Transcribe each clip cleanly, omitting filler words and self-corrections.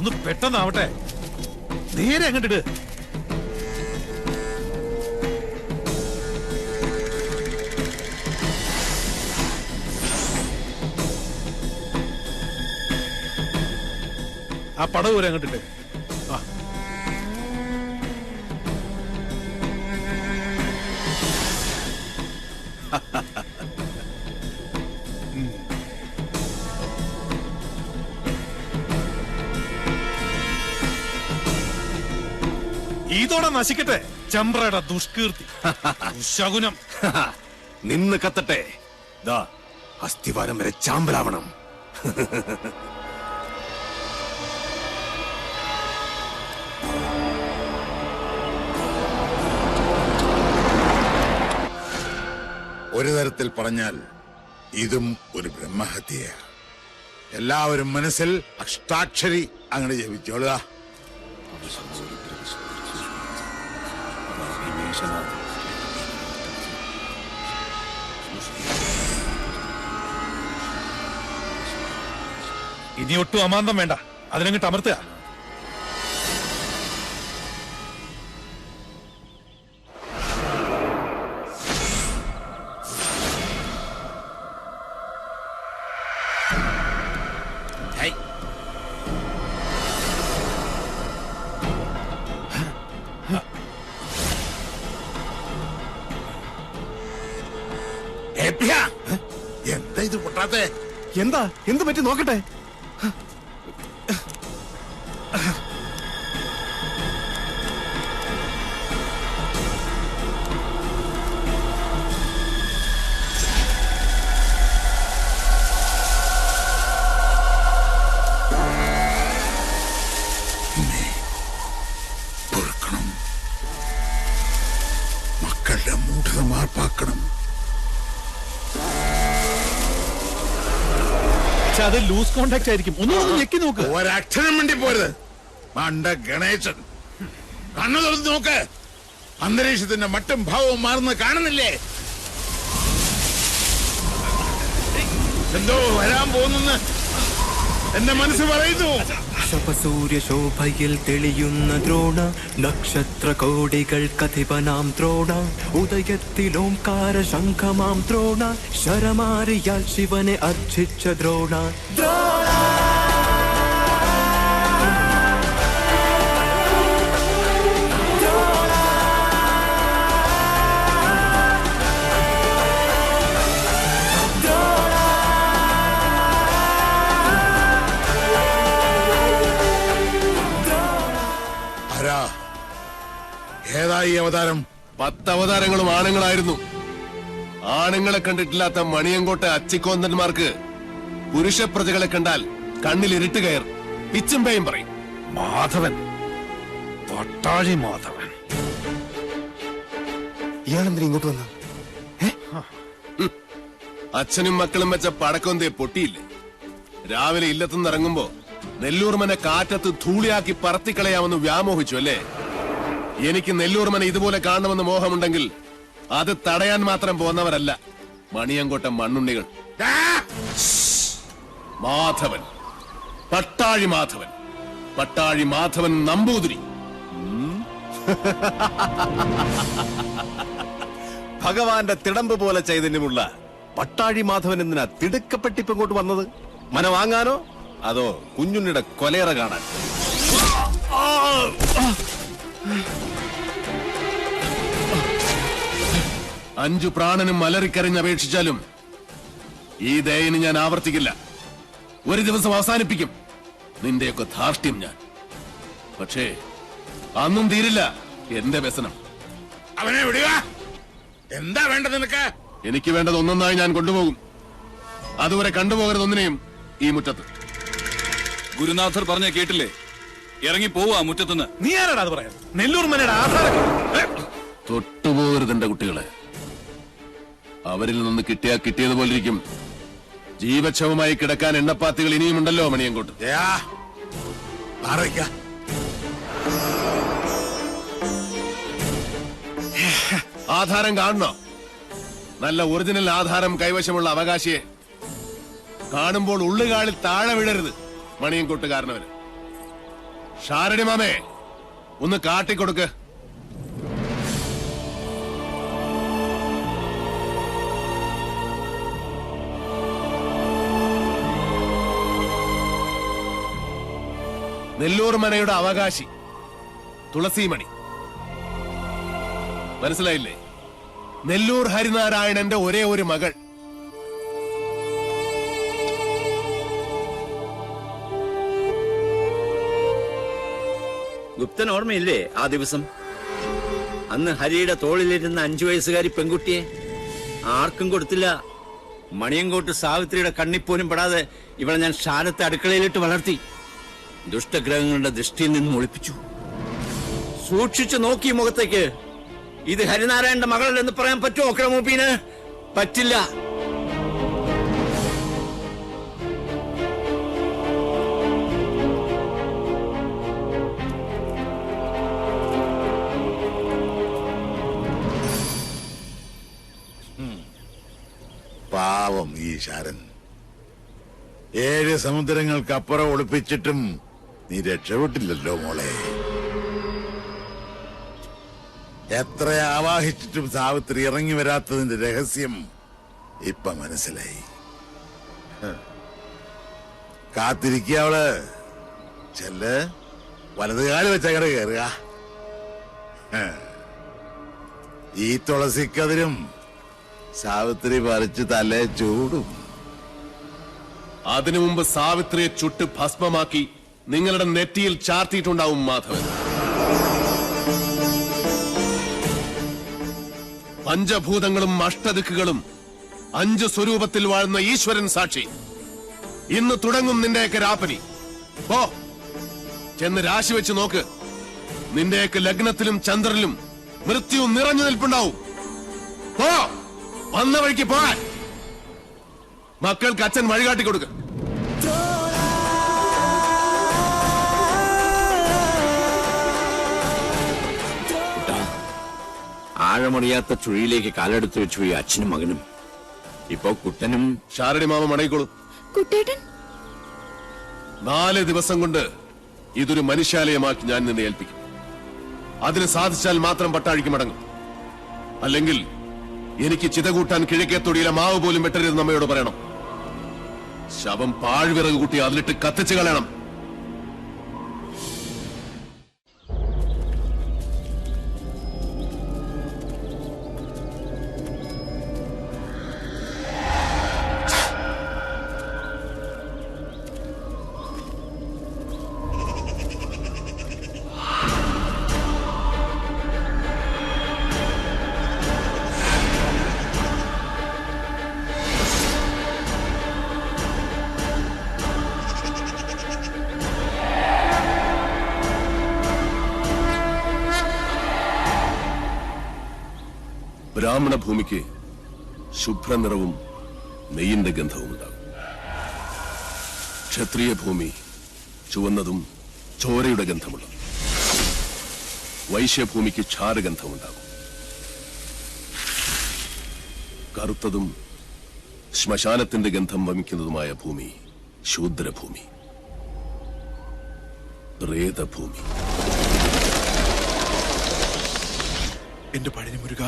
ഒന്ന് പെട്ടെന്നാവട്ടെ. നേരെ അങ്ങോട്ടിട്. ആ പടവ് വരെ അങ്ങോട്ടിട്ട്. ആ ഇതോടെ നശിക്കട്ടെ ചമ്പ്രയുടെ ദുഷ്കീർത്തി, ശകുനം. നിന്ന് കത്തട്ടെ. ദാ അസ്ഥിവാരം വരെ ചാമ്പലാവണം. ഒരു തരത്തിൽ പറഞ്ഞാൽ ഇതും ഒരു ബ്രഹ്മഹത്യയാണ്. എല്ലാവരും മനസ്സിൽ അഷ്ടാക്ഷരി അങ്ങനെ ജപിച്ചോളുക. ഇനി ഒട്ടും അമാന്തം വേണ്ട, അതിനങ്ങോട്ട് അമർത്തുക. എന്താ ഇത് പൊട്ടാത്തെ? എന്താ എന്ത് പറ്റി നോക്കട്ടെ. പൊറുക്കണം, മക്കളുടെ മൂഢത മാർപ്പാക്കണം. അത് ലൂസ് കോണ്ടാക്ട് ആയിരിക്കും. ഒന്നും ഞെക്കി നോക്ക്. ഒരക്ഷരം വേണ്ടി പോരുത്. മണ്ട ഗണേശൻ, കണ്ണു തുറന്ന് നോക്ക്. അന്തരീക്ഷത്തിന്റെ മട്ടും ഭാവവും മാറുന്ന കാണുന്നില്ലേ? എന്തോ വരാൻ പോകുന്നെന്ന് എന്റെ മനസ്സ് പറയുന്നു. ശപസൂര്യ ശോഭയിൽ തെളിയുന്ന ദ്രോണ, നക്ഷത്ര കോടികൾ കഥിപനാം ദ്രോണ, ഉദയത്തിലോംകാര ശംഖമാം ദ്രോണ, ശരമാരിയാൽ ശിവനെ അർച്ചിച്ച ദ്രോണ. ഏതായി അവതാരം? 10 അവതാരങ്ങളും ആണുങ്ങളായിരുന്നു. ആണുങ്ങളെ കണ്ടിട്ടില്ലാത്ത മണിയങ്കോട്ടെ അച്ചിക്കോന്തന്മാർക്ക് പുരുഷ പ്രജകളെ കണ്ടാൽ കണ്ണിൽ ഇരുട്ട് കയർ, പിച്ചും പേയും പറയും. മാധവൻ, പട്ടാഴി മാധവൻ. ഇയാളെന്തിനാ ഇങ്ങോട്ട് വന്ന? അച്ഛനും മക്കളും വെച്ച പടക്കൊന്തേ പൊട്ടിയില്ലേ? രാവിലെ ഇല്ലത്തുനിന്ന് ഇറങ്ങുമ്പോ നെല്ലൂർമനെ കാറ്റത്ത് ധൂളിയാക്കി പറത്തിക്കളയാമെന്ന് വ്യാമോഹിച്ചു അല്ലേ? എനിക്ക് നെല്ലൂർമനെ ഇതുപോലെ കാണണമെന്ന് മോഹമുണ്ടെങ്കിൽ അത് തടയാൻ മാത്രം പോന്നവരല്ല മണിയങ്കോട്ട മണ്ണുണ്ണികൾ. മാധവൻ, പട്ടാഴി മാധവൻ, പട്ടാഴി മാധവൻ നമ്പൂതിരി. ഭഗവാന്റെ തിടമ്പ് പോലെ ചൈതന്യമുള്ള പട്ടാഴി മാധവൻ എന്തിനാ തിടുക്കപ്പെട്ടിപ്പ് ഇങ്ങോട്ട് വന്നത്? മന വാങ്ങാനോ അതോ കുഞ്ഞുണ്ണിയുടെ കൊലയറ കാണാൻ? 5 പ്രാണനും അലറിക്കരഞ്ഞപേക്ഷിച്ചാലും ഈ ദയന് ഞാൻ ആവർത്തിക്കില്ല. ഒരു ദിവസം അവസാനിപ്പിക്കും നിന്റെയൊക്കെ ധാർഷ്ട്യം ഞാൻ. പക്ഷേ അന്നും തീരില്ല എന്റെ വ്യസനം. അവനെ വിടുക. എന്താ വേണ്ടത് നിനക്ക്? എനിക്ക് വേണ്ടത് ഒന്നൊന്നായി ഞാൻ കൊണ്ടുപോകും. അതുവരെ കണ്ടുപോകരുത് ഒന്നിനെയും ഈ മുറ്റത്ത്. ഗുരുനാഥർ പറഞ്ഞ കേട്ടില്ലേ? ഇറങ്ങി പോവാ മുറ്റത്തുനിന്ന്. നീ ആരാടാ അത് പറയാൻ? നെല്ലൂർമനയുടെ ആധാരം തൊട്ടുപോകരുത് എന്റെ കുട്ടികളെ. അവരിൽ നിന്ന് കിട്ടിയാ കിട്ടിയതുപോലെ ഇരിക്കും. ജീവച്ഛവമായി കിടക്കാൻ എണ്ണപ്പാത്തികൾ ഇനിയുമുണ്ടല്ലോ മണിയങ്കോട്ട്. ആധാരം കാണണോ? നല്ല ഒറിജിനൽ ആധാരം കൈവശമുള്ള അവകാശിയെ കാണുമ്പോൾ ഉള്ളുകാളിൽ താഴെ വിടരുത് മണിയങ്കോട്ടുകാരനവന്. ഷാരടി മാമേ, ഒന്ന് കാട്ടിക്കൊടുക്ക്. നെല്ലൂർ മനയുടെ അവകാശി തുളസിമണി. മനസ്സിലായില്ലേ? നെല്ലൂർ ഹരിനാരായണന്റെ ഒരേ ഒരു മകൾ. ഗുപ്തൻ ഓർമ്മയില്ലേ ആ ദിവസം? അന്ന് ഹരിയുടെ തോളിലിരുന്ന 5 വയസ്സുകാരി പെൺകുട്ടിയെ ആർക്കും കൊടുത്തില്ല. മണിയങ്കോട്ട് സാവിത്രിയുടെ കണ്ണിപ്പോലും പെടാതെ ഇവളെ ഞാൻ ഷാരത്തെ അടുക്കളയിലിട്ട് വളർത്തി. ദുഷ്ടഗ്രഹങ്ങളുടെ ദൃഷ്ടിയിൽ നിന്നും ഒളിപ്പിച്ചു. സൂക്ഷിച്ചു നോക്കി മുഖത്തേക്ക്. ഇത് ഹരിനാരായണന്റെ മകളല്ലെന്ന് പറയാൻ പറ്റുമോ അക്രമൂപ്പീന്? പറ്റില്ല. പാവം ഈ ശാരൻ. 7 സമുദ്രങ്ങൾക്കപ്പുറം ഒളിപ്പിച്ചിട്ടും നീ രക്ഷപ്പെട്ടില്ലല്ലോ മോളെ. എത്ര ആവാഹിച്ചിട്ടും സാവിത്രി ഇറങ്ങി വരാത്തതിന്റെ രഹസ്യം ഇപ്പൊ മനസ്സിലായി. കാത്തിരിക്കുക അവള്. ചെല്ല്, വലതുകാല് വെച്ചങ്ങട് കയറുക. ഈ തുളസിക്കതിരും സാവിത്രി പറിച്ച് തലേ ചൂടും. അതിനു മുമ്പ് സാവിത്രിയെ ചുട്ട് ഭസ്മമാക്കി നിങ്ങളുടെ നെറ്റിയിൽ ചാർത്തിയിട്ടുണ്ടാവും മാധവൻ. പഞ്ചഭൂതങ്ങളും അഷ്ടദിക്കുകളും 5 സ്വരൂപത്തിൽ വാഴുന്ന ഈശ്വരൻ സാക്ഷി. ഇന്ന് തുടങ്ങും നിന്റെയൊക്കെ രാപ്പനി. പോ, ചെന്ന് രാശി വെച്ച് നോക്ക്. നിന്റെയൊക്കെ ലഗ്നത്തിലും ചന്ദ്രനിലും മൃത്യു നിറഞ്ഞു നിൽപ്പുണ്ടാവും. പോ, വന്ന വഴിക്ക് പോകാൻ. മക്കൾക്ക് അച്ഛൻ വഴികാട്ടി കൊടുക്ക. ആഴമറിയാത്ത ചുഴിയിലേക്ക് കാലെടുത്ത് വെച്ചു ഈ അച്ഛനും മകനും. ഇപ്പോ കുട്ടനും ഷാരടി മാമ മടങ്ങിക്കോളൂ. കുട്ടേട്ടൻ 4 ദിവസം കൊണ്ട് ഇതൊരു മനുഷ്യാലയമാക്കി ഞാൻ നിന്നെ ഏൽപ്പിക്കും. അതിന് സാധിച്ചാൽ മാത്രം പട്ടാഴിക്ക് മടങ്ങും. അല്ലെങ്കിൽ എനിക്ക് ചിത കൂട്ടാൻ കിഴക്കേത്തൊടിയിലെ മാവ് പോലും വെട്ടരുതെന്ന് അമ്മയോട് പറയണം. ശവം പാഴ്വിറക് കൂട്ടി അതിലിട്ട് കത്തിച്ചു കളയണം. ബ്രാഹ്മണ ഭൂമിക്ക് ശുഭ്രനിറവും നെയ്യിന്റെ ഗന്ധവും ഉണ്ടാകും. ക്ഷത്രിയ ഭൂമി ചുവന്നതും ചോരയുടെ ഗന്ധമുള്ളതും. വൈശ്യഭൂമിക്ക് ക്ഷാരഗന്ധമുണ്ടാകും. കറുത്തതും ശ്മശാനത്തിന്റെ ഗന്ധം വമിക്കുന്നതുമായ ഭൂമി ശൂദ്രഭൂമി, പ്രേതഭൂമി. എന്റെ പഴനി മുരുക,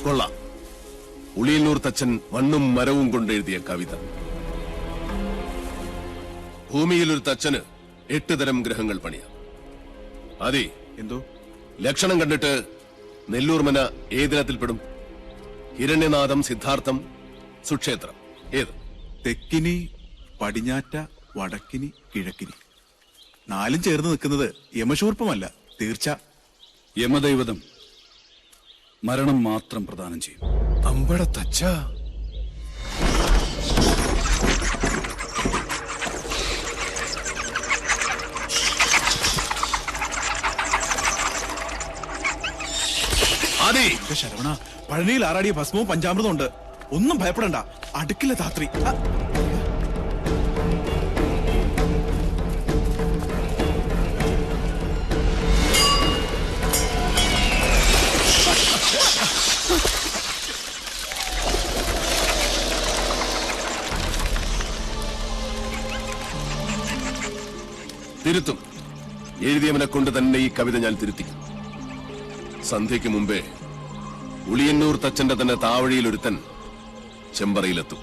കൊള്ളാം. ഉളിയന്നൂർ തച്ചൻ മണ്ണും മരവും കൊണ്ടെഴുതിയ കവിത. ഭൂമിയിൽ ഒരു തച്ചന് 8 തരം ഗ്രഹങ്ങൾ പണിയാം. അതെ, എന്തോ ലക്ഷണം കണ്ടിട്ട് നെല്ലൂർ മന ഏതിനത്തിൽപ്പെടും? ഹിരണ്യനാഥം, സിദ്ധാർത്ഥം, സുക്ഷേത്രം, ഏത്? തെക്കിനി, പടിഞ്ഞാറ്റ, വടക്കിനി കിഴക്കിനി 4 ചേർന്ന് നിൽക്കുന്നത് യമശൂർപ്പമല്ല, തീർച്ച. യമദൈവതം മരണം മാത്രം പ്രദാനം ചെയ്യും. അമ്പട തച്ച. ആദി, ശരവണ, പഴനിയിൽ ആറാടിയ ഭസ്മവും പഞ്ചാമൃതം ഉണ്ട്. ഒന്നും ഭയപ്പെടണ്ട, അടുക്കില്ല ധാത്രി. തിരുത്തും. എഴുതിയവനെ കൊണ്ട് തന്നെ ഈ കവിത ഞാൻ തിരുത്തി. സന്ധ്യയ്ക്ക് മുമ്പേ ഉളിയന്നൂർ തച്ചന്റെ തന്നെ താവഴിയിൽ ഒരുത്തൻ ചെമ്പറയിലെത്തും.